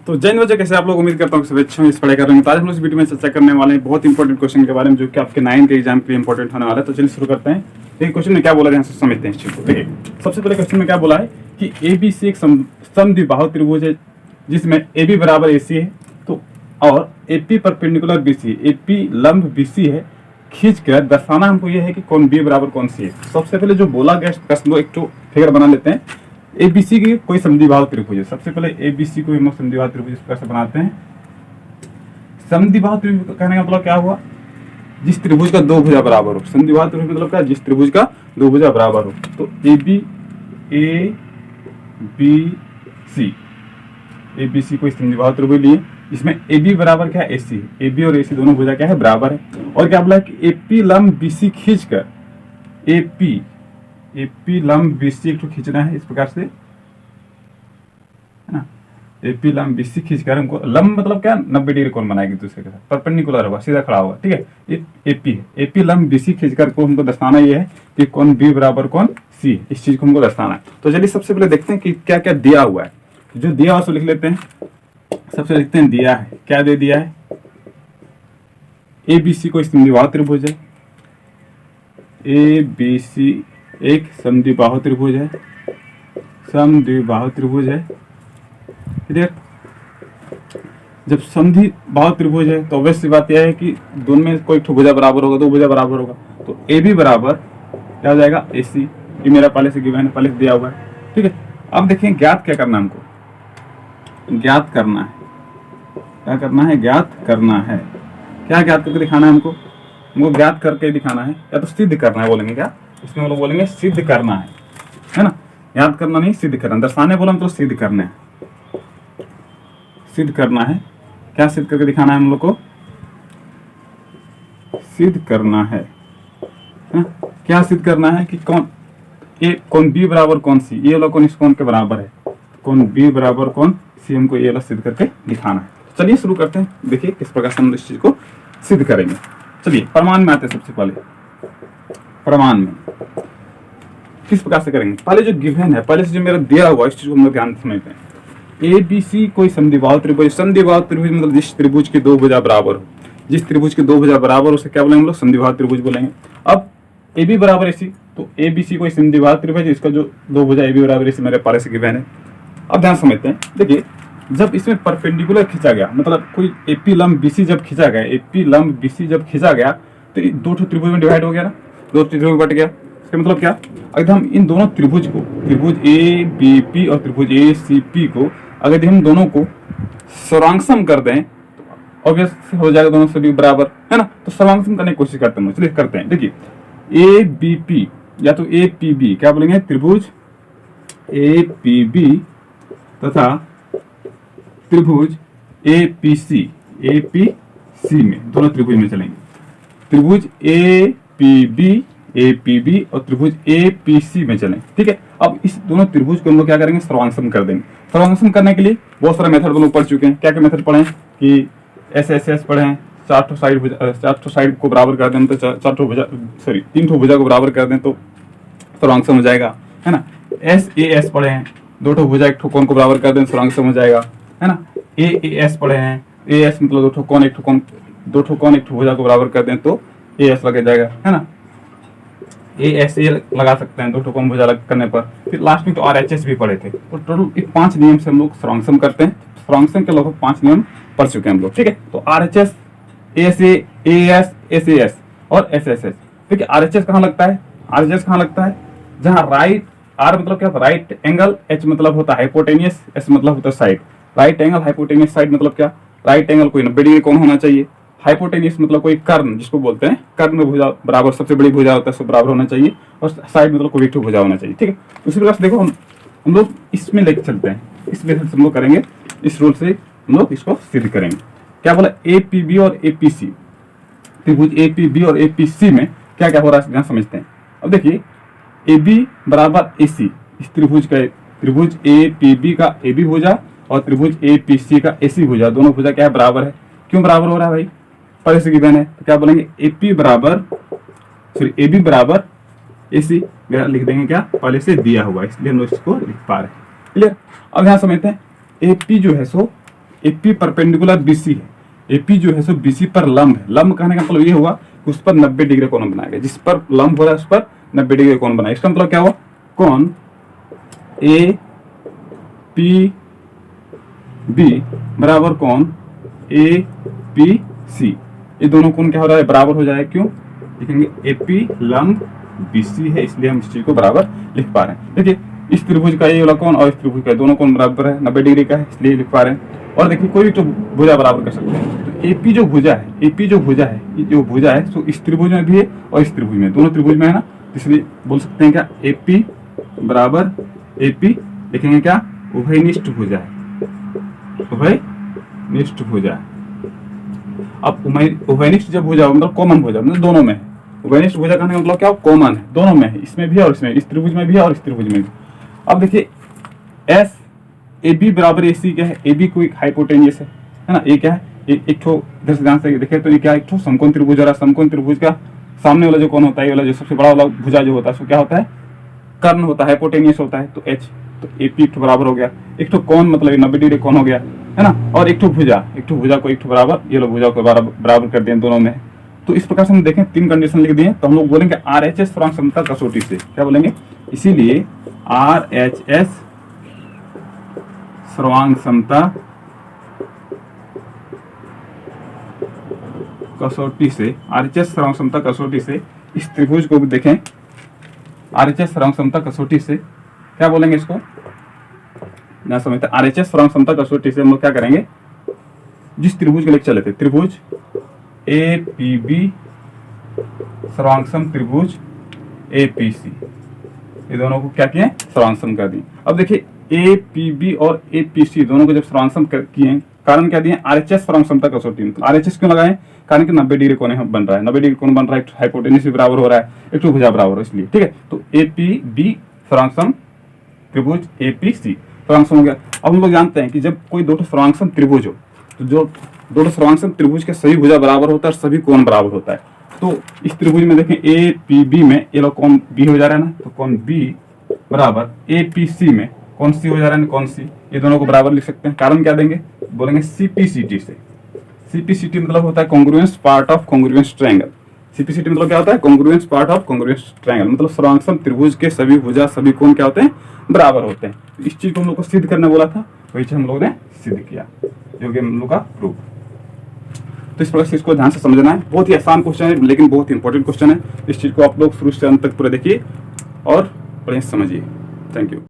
तो जैन वजह कैसे आप लोग उम्मीद करता हूँ कि सभी अच्छे हैं, इस पढ़ाई कर रहे हैं। तो आज हम लोग इस वीडियो में चर्चा करने वाले हैं बहुत इंपॉर्टेंट क्वेश्चन के बारे में जो कि आपके 9 के एग्जाम के लिए इंपॉर्टेंट होने वाला है। तो चलिए शुरू करते हैं। देखिए क्वेश्चन में क्या बोला है समझते हैं इस चीज को। देखिए सबसे पहले क्वेश्चन में क्या बोला है कि ABC एक समद्विबाहु त्रिभुज है जिसमें AB बराबर AC है तो और AP परपेंडिकुलर BC, AP लंब BC है, खींच कर दर्शाना हमको यह है कि कौन B बराबर कौन C है। सबसे पहले जो बोला गया प्रश्न को एक तो फिगर बना लेते हैं। ABC की कोई समद्विबाहु त्रिभुज है। सबसे पहले ABC को हम लोग समद्विबाहु त्रिभुज इस प्रकार से बनाते हैं। समद्विबाहु त्रिभुज कहने का मतलब क्या हुआ, जिस त्रिभुज का दो भुजा बराबर हो। समद्विबाहु त्रिभुज मतलब क्या, जिस त्रिभुज का दो भुजा बराबर हो। तो ABC को समद्विबाहु त्रिभुज लिए, इसमें AB बराबर क्या है, AC है। AB और AC दोनों भुजा क्या है, बराबर है। और क्या बोला कि AP लंब BC खींचकर AP लंब BC एक तो खींचना है इस प्रकार से, है ना। AP लंब BC खींचकर हमको, लंब मतलब क्या, 90 डिग्री कोण बनाएगी दूसरे के साथ, परपेंडिकुलर होगा, सीधा खड़ा होगा, ठीक है। ये AP है। AP लंब BC खींचकर को हमको दर्शाना ये है कि कौन B बराबर कौन C है। इस चीज को हमको दर्शाना है। तो चलिए सबसे पहले देखते हैं कि क्या क्या दिया हुआ है। जो दिया हुआ उसको लिख लेते हैं। सबसे लिखते हैं दिया है, क्या दे दिया है, ABC को समद्विबाहु त्रिभुज है। ABC एक समद्विबाहु त्रिभुज है, समद्विबाहु त्रिभुज है। क्लियर। जब समद्विबाहु त्रिभुज है तो ऑब्वियस सी बात यह है कि दोनों में कोई भुजा बराबर होगा, दो भुजा बराबर होगा। तो AB बराबर क्या हो जाएगा, AC। ये मेरा पहले से गिवन है, पहले से दिया हुआ है, ठीक है। अब देखें ज्ञात क्या करना है हमको, ज्ञात करना है। क्या करना है, ज्ञात करना है। क्या ज्ञात करके दिखाना है हमको ज्ञात करके दिखाना है या तो सिद्ध करना है, बोलेंगे क्या इसमें, हम लोग बोलेंगे सिद्ध करना है ना। याद करना नहीं, सिद्ध करना। दर्शाने बोला तो सिद्ध करना है, सिद्ध करना है। क्या सिद्ध करके दिखाना है हम लोग को, सिद्ध करना है ना? क्या सिद्ध करना है कि कौन कौन B बराबर कौन C, ये वाला कौन इस कौन के बराबर है, कौन B बराबर कौन C, हमको ये वाला सिद्ध करके दिखाना है। चलिए शुरू करते हैं। देखिए किस प्रकार से हम इस चीज को सिद्ध करेंगे। चलिए प्रमाण में आते हैं। सबसे पहले प्रमाण में किस प्रकार से करेंगे, पहले जो गिवन है, पहले से जो मेरा दिया हुआ, इस चीज को हम लोग ध्यान से समझते हैं। ABC कोई समद्विबाहु त्रिभुज। समद्विबाहु त्रिभुज मतलब जिस त्रिभुज के दो भुजा बराबर हो, जिस त्रिभुज के दो भुजा बराबर उसे क्या बोलेंगे हम लोग, समद्विबाहु त्रिभुज बोलेंगे। अब AB बराबर AC, तो ABC कोई समद्विबाहु त्रिभुज, इसका जो दो भुजा AB बराबर AC मेरे पहले से गिवन है। अब ध्यान समझते हैं। देखिए जब इसमें परपेंडिकुलर खींचा गया, मतलब कोई AP लंब BC जब खींचा गया, AP लंब BC जब खींचा गया तो दो त्रिभुज में डिवाइड हो गया ना, दो त्रिभुज में बट गया। इसका मतलब क्या, अगर हम इन दोनों त्रिभुज को, त्रिभुज ABP और त्रिभुज ACP को, अगर हम दोनों को सर्वांगसम कर दें तो ऑब्वियस हो जाएगा दोनों सभी बराबर, है ना। तो सर्वांगसम करने की कोशिश करते हैं, चलिए करते हैं। देखिए ABP या तो APB, क्या बोलेंगे, त्रिभुज APB तथा त्रिभुज APC में, दोनों त्रिभुज में चलेंगे। त्रिभुज APB और त्रिभुज APC में चलें, ठीक है। अब इस दोनों त्रिभुज को हम लोग क्या करेंगे, सर्वांगसम कर देंगे। सर्वांगसम करने के लिए बहुत सारे मेथड हम लोग पढ़ चुके हैं। क्या क्या मेथड पढ़े हैं कि SSS पढ़े हैं, चार साइड को बराबर कर दें तो तीन ठो भुजा को बराबर कर दें तो सर्वांगसम हो जाएगा, है ना। SAS पढ़े हैं, दो ठो भुजा एक ठो कोण को बराबर कर दें सर्वांगसम हो जाएगा, है ना। AS पढ़े हैं, AS मतलब दो ठो कोण एक ठो भुजा को बराबर कर दें तो AS लग जाएगा, है ना। ASA लगा सकते हैं दो ठो कोण भुजा करने पर। फिर लास्ट में तो RHS भी पढ़े थे। तो टोटल 5 नियम से हम लोग सर्वांगसम करते हैं। सर्वांगसम के लगभग 5 नियम पढ़ चुके हैं हम लोग, ठीक है। तो RHS, ASA, AS, SAS और SSS। देखिए RHS कहाँ लगता है, RHS कहाँ लगता है, जहाँ राइट, R मतलब क्या, राइट एंगल, H मतलब होता है हाइपोटेनियस, S मतलब होता है side. Right angle hypotenuse side मतलब क्या, राइट एंगल कोई 90 डिग्री कोण होना चाहिए। हाइपोटेनियस मतलब कोई कर्ण, जिसको बोलते हैं कर्ण में भुजा बराबर, सबसे बड़ी भुजा होता है सब बराबर होना चाहिए। और साइड मतलब कोई एक भुजा होना चाहिए, ठीक है। उसी प्रकार से देखो हम लोग इसमें लेके चलते हैं। इस मेथड से हम लोग करेंगे, इस रूल से हम लोग इसको सिद्ध करेंगे। क्या बोला, APB और APC, त्रिभुज APB और APC में क्या क्या हो रहा है यहाँ समझते हैं। अब देखिए AB बराबर AC, इस त्रिभुज APB का AB भुजा और त्रिभुज APC का AC भुजा, दोनों भुजा क्या है, बराबर है। क्यों बराबर हो रहा है भाई, पहले से गिवन है। तो क्या बोलेंगे, AB बराबर AC मेरा लिख देंगे, क्या पहले से दिया हुआ, इसलिए हम लोग इसको लिख पा रहे हैं। क्लियर। अब यहाँ समझते हैं AP जो है सो एपी परपेंडिकुलर बीसी है, एपी जो है सो बीसी पर लंब है। लंब कहने का मतलब ये हुआ कि उस पर 90 डिग्री कोण बनाएगा, जिस पर लंब हो रहा है उस पर 90 डिग्री कोण बनाएगा। इसका मतलब क्या हुआ, कोण ए पी बी बराबर कोण ए पी सी, ये दोनों कोण क्या हो रहा है, बराबर हो जाएगा। क्यों लिखेंगे, एपी लंब बीसी है, इसलिए हम इस चीज को बराबर लिख पा रहे हैं। देखिए इस त्रिभुज का ये वाला कोण और इस त्रिभुज का दोनों कोण बराबर है, 90 डिग्री का है, इसलिए लिख पा रहे हैं। और देखिए कोई भी तो भुजा बराबर कर सकते हैं। तो एपी जो भुजा है, एपी जो भुजा है, ये जो भुजा है तो इस त्रिभुज में भी है और इस त्रिभुज में, दोनों त्रिभुज में है ना, इसलिए बोल सकते हैं क्या, एपी बराबर एपी लिखेंगे क्या, उभयनिष्ठ भुजा है, उभयनिष्ठ भुजा है। अब उभयनिष्ठ जब भुजा मतलब कॉमन भुजा, मतलब दोनों में है। उभयनिष्ठ भुजा कहने का मतलब क्या, कॉमन है, दोनों में है, इसमें भी और इसमें, इस त्रिभुज में भी और इस त्रिभुज में भी। अब देखिए एस ए बी बराबर ए सी क्या है, ए बी कोई हाइपोटेनियस है ना, ए क्या है, एक ठो इधर से ध्यान से देखें तो ये क्या है, एक ठो समकोण त्रिभुज है। समकोण त्रिभुज का सामने वाला जो कोण होता है, ये वाला जो सबसे बड़ा वाला भुजा जो होता है, उसको क्या होता है, कर्ण होता है, हाइपोटेनियस होता है। तो एच, तो ए पी एक ठो बराबर हो गया, एक ठो कोण मतलब 90 डिग्री कोण हो गया, है ना, और एक ठो भुजा को एक ठो बराबर, ये लोग भुजा को बराबर कर दिए दोनों में। तो इस प्रकार से हम देखें, तीन कंडीशन लिख दिए, तो हम लोग बोलेंगे आरएचएस स्थिरांक समता कसौटी से, क्या बोलेंगे, इसीलिए आरएचएस स्थिरांक समता कसौटी से, आरएचएस स्थिरांक समता कसौटी से इस त्रिभुज को भी देखें, आरएचएस स्थिरांक समता कसौटी से क्या बोलेंगे, इसको ना समझते। आरएचएस स्थिरांक समता कसौटी से हम लोग क्या करेंगे, जिस त्रिभुज के लेके चले थे, त्रिभुज ए पी बी स्थिरांक सम त्रिभुज ए पी सी, ये दोनों को क्या किए, स्थिरांक सम कर दिए। अब देखिए ए पी बी और ए पी सी दोनों को जब स्थिरांक सम किए, कारण क्या दिए, आरएचएस स्थिरांक समता कसौटी। मतलब आरएचएस क्यों लगाए, कारण कि 90 डिग्री कोण बन रहा है, 90 डिग्री कोण बन रहा है, एक हाइपोटेनियस भी बराबर हो रहा है, एक तो भुजा बराबर है, इसलिए ठीक है। तो ए पी बी स्थिरांक सम त्रिभुज ए पी सी स्थिरांक सम हो गया। अब हम लोग जानते हैं कि जब कोई दो स्थिरांक सम त्रिभुज हो, तो जो दो स्थिरांक सम त्रिभुज के सभी भुजा बराबर होता है और सभी कोण बराबर होता है। तो इस त्रिभुज में देखें ए पी बी में ये लोग कोण बी हो जा रहा है ना, तो कोण बी बराबर ए पी सी में कौन सी हो जा रहा है ना, कौन सी, ये दोनों को बराबर लिख सकते हैं। कारण क्या देंगे, बोलेंगे सीपीसीटी से। सीपीसीटी मतलब होता है congruence part of congruence triangle. CPCT मतलब क्या होता है, congruence part of congruence triangle, मतलब स्थिरांक सम त्रिभुज के सभी भुजा सभी कोण क्या होते हैं, बराबर होते हैं। इस चीज को हम लोग को सिद्ध करने बोला था, वही चीज हम लोगों ने सिद्ध किया, जो कि हम लोग का प्रूफ। तो इस प्रकार से इसको ध्यान से समझना है, बहुत ही आसान क्वेश्चन है लेकिन बहुत ही इंपॉर्टेंट क्वेश्चन है। इस चीज को आप लोग शुरू से अंत तक पूरा देखिए और बढ़िया समझिए। Thank you.